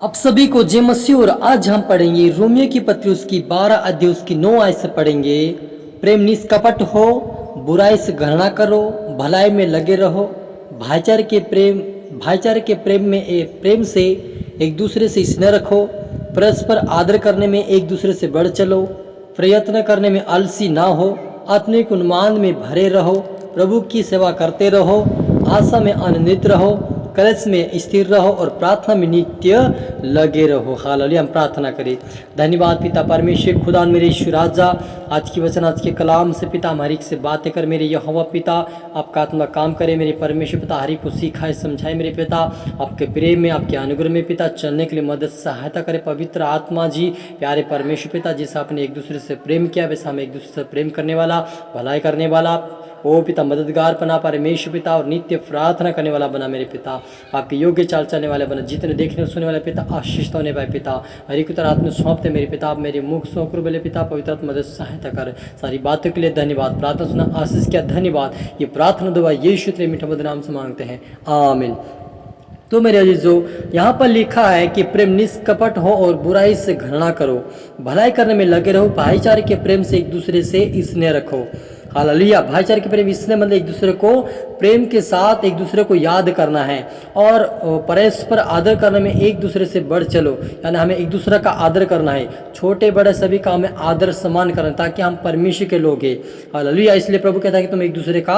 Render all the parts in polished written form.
आप सभी को जय मसीह। और आज हम पढ़ेंगे रोमियो की पत्री उसकी 12 अध्याय उसकी 9 आयत से पढ़ेंगे। प्रेम निष्कपट हो, बुराई से घृणा करो, भलाई में लगे रहो, भाईचारे के प्रेम से एक दूसरे से स्नेह रखो, परस्पर आदर करने में एक दूसरे से बढ़ चलो, प्रयत्न करने में आलसी ना हो, आत्मिक उन्माद में भरे रहो, प्रभु की सेवा करते रहो, आशा में आनंदित रहो, कलश में स्थिर रहो और प्रार्थना में नित्य लगे रहो। हालेलुया। हम प्रार्थना करें। धन्यवाद पिता परमेश्वर खुदा मेरे ईश्वर राजा, आज की वचन आज के कलाम से पिता हमारी से बातें कर मेरे यहोवा पिता, आपका आत्मा काम करे मेरे परमेश्वर पिता, हरी को सिखाए समझाए मेरे पिता, आपके प्रेम में आपके अनुग्रह में पिता चलने के लिए मदद सहायता करे पवित्र आत्मा जी। प्यारे परमेश्वर पिता, जैसा आपने एक दूसरे से प्रेम किया वैसा हमें एक दूसरे से प्रेम करने वाला, भलाई करने वाला ओ पिता मददगार बना परमेश्वर पिता, और नित्य प्रार्थना करने वाला बना मेरे पिता, आपके योग्य चाल चलने वाले बना, जितने देखने और सुनने वाले पिता आशीष होने पाए पिता, हरि की तरह आत्मा सौंपते मेरे पिता, आप मेरे मुख सौंकर बोले पिता, पवित्र आत्मा मदद सहायता कर। सारी बातों के लिए धन्यवाद, प्रार्थना सुना आशीष किया धन्यवाद, ये प्रार्थना दुआ यीशु तेरे मीठा मधुर नाम से मांगते हैं, आमीन। तो मेरे अजीजों, यहाँ पर लिखा है कि प्रेम निष्कपट हो और बुराई से घृणा करो, भलाई करने में लगे रहो, भाईचारे के प्रेम से एक दूसरे से स्नेह रखो। हालेलुया। भाईचारे के प्रेम इसने मतलब एक दूसरे को प्रेम के साथ एक दूसरे को याद करना है और परस्पर आदर करने में एक दूसरे से बढ़ चलो, यानी हमें एक दूसरे का आदर करना है, छोटे बड़े सभी का हमें आदर सम्मान करना, ताकि हम परमेश्वर के लोग हैं। हालेलुया। इसलिए प्रभु कहता है कि तुम एक दूसरे का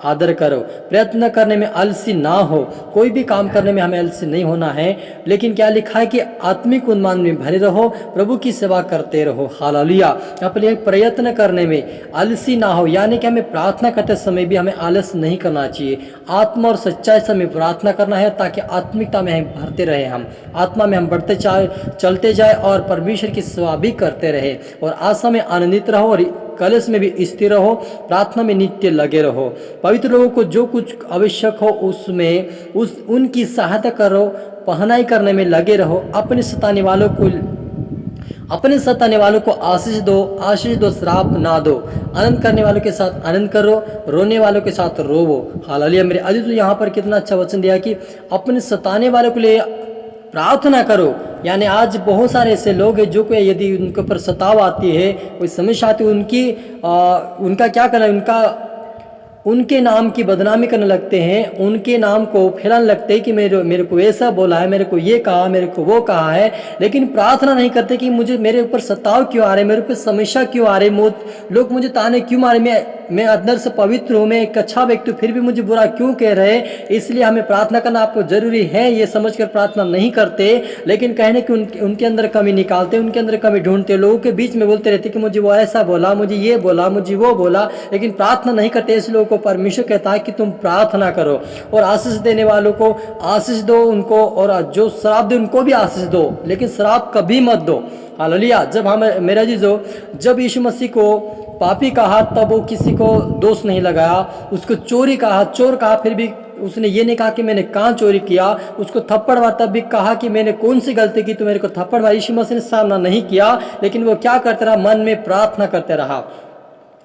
आदर करो, प्रयत्न करने में आलसी ना हो, कोई भी काम करने में हमें आलसी नहीं होना है, लेकिन क्या लिखा है कि आत्मिक उन्मान में भरे रहो, प्रभु की सेवा करते रहो। हालेलुया। यहाँ पर प्रयत्न करने में आलसी ना हो, यानी कि हमें प्रार्थना करते समय भी हमें आलस नहीं करना चाहिए, आत्मा और सच्चाई से हमें प्रार्थना करना है, ताकि आत्मिकता में हम भरते रहे, हम आत्मा में हम बढ़ते चलते जाए और परमेश्वर की सेवा भी करते रहे, और आशा में आनंदित रहो और कलश में भी स्थिर रहो, प्रार्थना में नित्य लगे रहो। पवित्र लोगों को जो कुछ आवश्यक हो उसमें उनकी सहायता करो, पहनाई करने में लगे रहो, अपने सताने वालों को आशीष दो, श्राप ना दो, आनंद करने वालों के साथ आनंद करो, रोने वालों के साथ रोवो। हालेलुया। मेरे अजीज, यहाँ पर कितना अच्छा वचन दिया कि अपने सताने वालों के लिए प्रार्थना करो। यानी आज बहुत सारे ऐसे लोग हैं जो कि यदि उनके ऊपर सताव आती है, कोई समस्या आती है, उनका क्या करना, उनके नाम की बदनामी करने लगते हैं, उनके नाम को फैलाने लगते हैं कि मेरे को ऐसा बोला है, मेरे को ये कहा, मेरे को वो कहा है, लेकिन प्रार्थना नहीं करते कि मेरे ऊपर सताव क्यों आ रहे, मेरे ऊपर समस्या क्यों आ रही, लोग मुझे ताने क्यों मारे, मैं अंदर से पवित्र हूँ, मैं एक अच्छा व्यक्ति हूँ, फिर भी मुझे बुरा क्यों कह रहे। इसलिए हमें प्रार्थना करना आपको जरूरी है, ये समझकर प्रार्थना नहीं करते, लेकिन कहने कि उनके अंदर कमी निकालते, उनके अंदर कमी ढूंढते, लोगों के बीच में बोलते रहते कि मुझे वो ऐसा बोला, मुझे ये बोला, मुझे वो बोला, लेकिन प्रार्थना नहीं करते। ऐसे लोगों को परमेश्वर कहता है कि तुम प्रार्थना करो और आशीष देने वालों को आशीष दो उनको, और जो श्राप दे उनको भी आशीष दो, लेकिन श्राप कभी मत दो। हालेलुया। जब यीशु मसीह को पापी कहा तब वो किसी को दोष नहीं लगाया, उसको चोर कहा, फिर भी उसने ये नहीं कहा कि मैंने कहाँ चोरी किया, उसको थप्पड़ मारा तब भी कहा कि मैंने कौन सी गलती की तो मेरे को थप्पड़ मारा। यीशु मसीह ने सामना नहीं किया, लेकिन वो क्या करता रहा, मन में प्रार्थना करते रहा।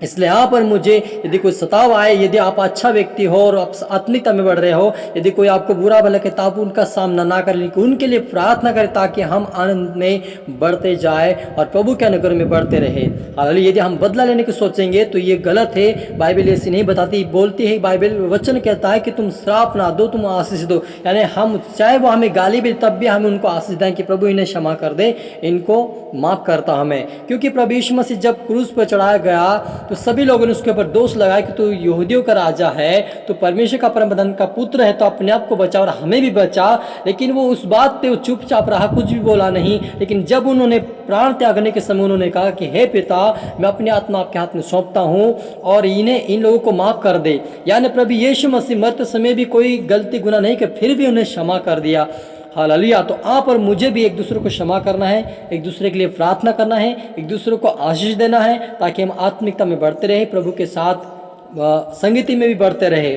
इसलिए यहाँ पर मुझे यदि कोई सताव आए, यदि आप अच्छा व्यक्ति हो और आप आत्मिकता में बढ़ रहे हो, यदि कोई आपको बुरा भला कहता आप उनका सामना ना करें, लेकिन उनके लिए प्रार्थना करें, ताकि हम आनंद में बढ़ते जाए और प्रभु के अनुग्रह में बढ़ते रहे। हालेलुया। यदि हम बदला लेने की सोचेंगे तो ये गलत है, बाइबल ऐसी नहीं बताती, बोलती है बाइबल, वचन कहता है कि तुम श्राप ना दो, तुम आशीष दो। यानी हम चाहे वो हमें गाली भी, तब भी हम उनको आशीष दें कि प्रभु इन्हें क्षमा कर दे, इनको माफ करता हमें। क्योंकि प्रभु यीशु मसीह जब क्रूस पर चढ़ाया गया तो सभी लोगों ने उसके ऊपर दोष लगाया कि तू यहूदियों का राजा है, तो परमेश्वर का परमप्रधान का पुत्र है, तो अपने आप को बचा और हमें भी बचा। लेकिन वो उस बात पे वो चुपचाप रहा, कुछ भी बोला नहीं। लेकिन जब उन्होंने प्राण त्यागने के समय उन्होंने कहा कि हे पिता, मैं अपनी आत्मा आपके हाथ में सौंपता हूँ और इन लोगों को माफ कर दे। यानी प्रभु यीशु मसीह मरते समय भी कोई गलती गुनाह नहीं किया, फिर भी उन्हें क्षमा कर दिया। हालेलुया। तो आप और मुझे भी एक दूसरे को क्षमा करना है, एक दूसरे के लिए प्रार्थना करना है, एक दूसरे को आशीष देना है, ताकि हम आत्मिकता में बढ़ते रहे, प्रभु के साथ संगति में भी बढ़ते रहे।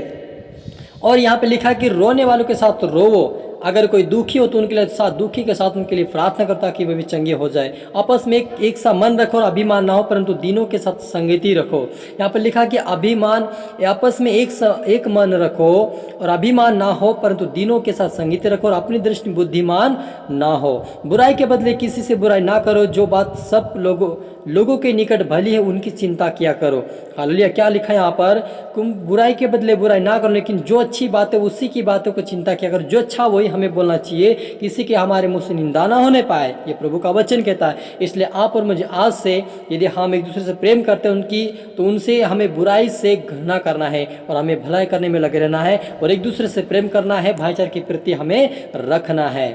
और यहाँ पे लिखा कि रोने वालों के साथ रोवो, अगर कोई दुखी हो तो उनके लिए साथ दुखी के साथ उनके लिए प्रार्थना करो ताकि वे भी चंगे हो जाए। आपस में एक सा मन रखो और अभिमान ना हो, परंतु दीनों के साथ संगति रखो। यहाँ पर लिखा कि अभिमान, आपस में एक मन रखो और अभिमान ना हो, परंतु दीनों के साथ संगति रखो और अपनी दृष्टि बुद्धिमान ना हो। बुराई के बदले किसी से बुराई ना करो, जो बात सब लोगों के निकट भली है उनकी चिंता किया करो। हालेलुया। क्या लिखा है यहाँ पर, तुम बुराई के बदले बुराई ना करो, लेकिन जो अच्छी बात है उसी की बातों को चिंता किया करो। जो अच्छा वही हमें बोलना चाहिए, किसी के हमारे मुंह से निंदा ना होने पाए, ये प्रभु का वचन कहता है। इसलिए आप और मुझे आज से यदि हम एक दूसरे से प्रेम करते हैं उनकी, तो उनसे हमें बुराई से घृणा करना है और हमें भलाई करने में लगे रहना है और एक दूसरे से प्रेम करना है, भाईचारे के प्रति हमें रखना है,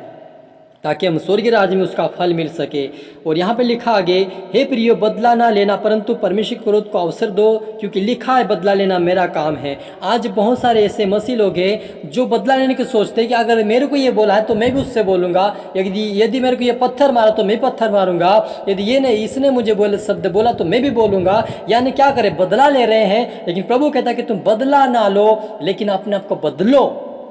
ताकि हम स्वर्गीय राज्य में उसका फल मिल सके। और यहाँ पे लिखा आगे, हे प्रियो बदला ना लेना, परंतु परमेश्वर के क्रोध को अवसर दो, क्योंकि लिखा है बदला लेना मेरा काम है। आज बहुत सारे ऐसे मसीह लोग हैं जो बदला लेने की सोचते हैं कि अगर मेरे को ये बोला है तो मैं भी उससे बोलूँगा, यदि मेरे को ये पत्थर मारा तो मैं पत्थर मारूंगा, यदि इसने मुझे शब्द बोला तो मैं भी बोलूँगा। यानी क्या करें, बदला ले रहे हैं। लेकिन प्रभु कहता है कि तुम बदला ना लो, लेकिन अपने आप को बदलो।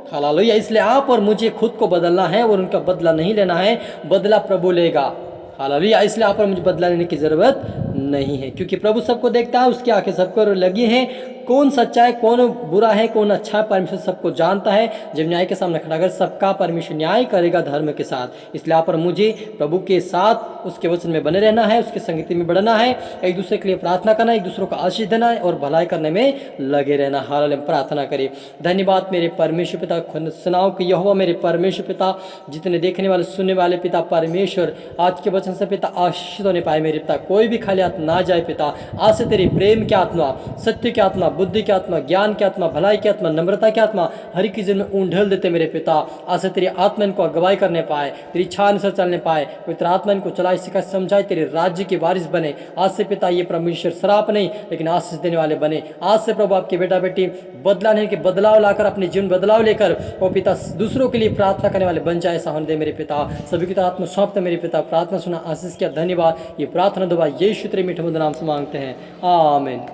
हालेलुया। इसलिए आप और मुझे खुद को बदलना है और उनका बदला नहीं लेना है, बदला प्रभु लेगा। हालेलुया। इसलिए आप और मुझे बदला लेने की ज़रूरत नहीं है, क्योंकि प्रभु सबको देखता है, उसकी आंखें सबको लगी हैं। कौन सच्चा है, कौन बुरा है, कौन अच्छा है, परमेश्वर सबको जानता है। जब न्याय के सामने खड़ा कर सबका परमेश्वर न्याय करेगा धर्म के साथ। इसलिए आप और मुझे प्रभु के साथ उसके वचन में बने रहना है, उसकी संगति में बढ़ना है, एक दूसरे के लिए प्रार्थना करना है, एक दूसरे को आशीष देना है और भलाई करने में लगे रहना। हालेलुया। प्रार्थना करें। धन्यवाद मेरे परमेश्वर पिता, सुनाओ कि यहोवा मेरे परमेश्वर पिता, जितने देखने वाले सुनने वाले पिता परमेश्वर, आज के वचन से पिता आशीष होने पाए मेरे पिता, कोई भी खाली हाथ ना जाए पिता। आज से तेरी प्रेम की आत्मा, सत्य की आत्मा, बुद्धि की आत्मा, ज्ञान की आत्मा, भलाई की आत्मा, नम्रता की आत्मा हर किसी में ऊंढल देते मेरे पिता। आज से तेरी आत्मा इनको अगुवाई करने पाए, तेरी इच्छा अनुसार चलने पाए, पवित्र आत्मा इनको चलाए, सिखाए, समझाए, तेरे राज्य के वारिस बने। आज से पिता ये परमेश्वर श्राप नहीं लेकिन आशीष देने वाले बने। आज से प्रभु आपके बेटा बेटी बदला नहीं कि बदलाव लाकर अपने जीवन बदलाव लेकर वो पिता दूसरों के लिए प्रार्थना करने वाले बन जाए। ऐसा होने दे मेरे पिता। सभी की तरह आत्मा सौंपते मेरे पिता। प्रार्थना सुना, आशीष किया, धन्यवाद। ये प्रार्थना दुआ यीशु तेरे मीठे मधुर नाम से मांगते हैं, आमीन।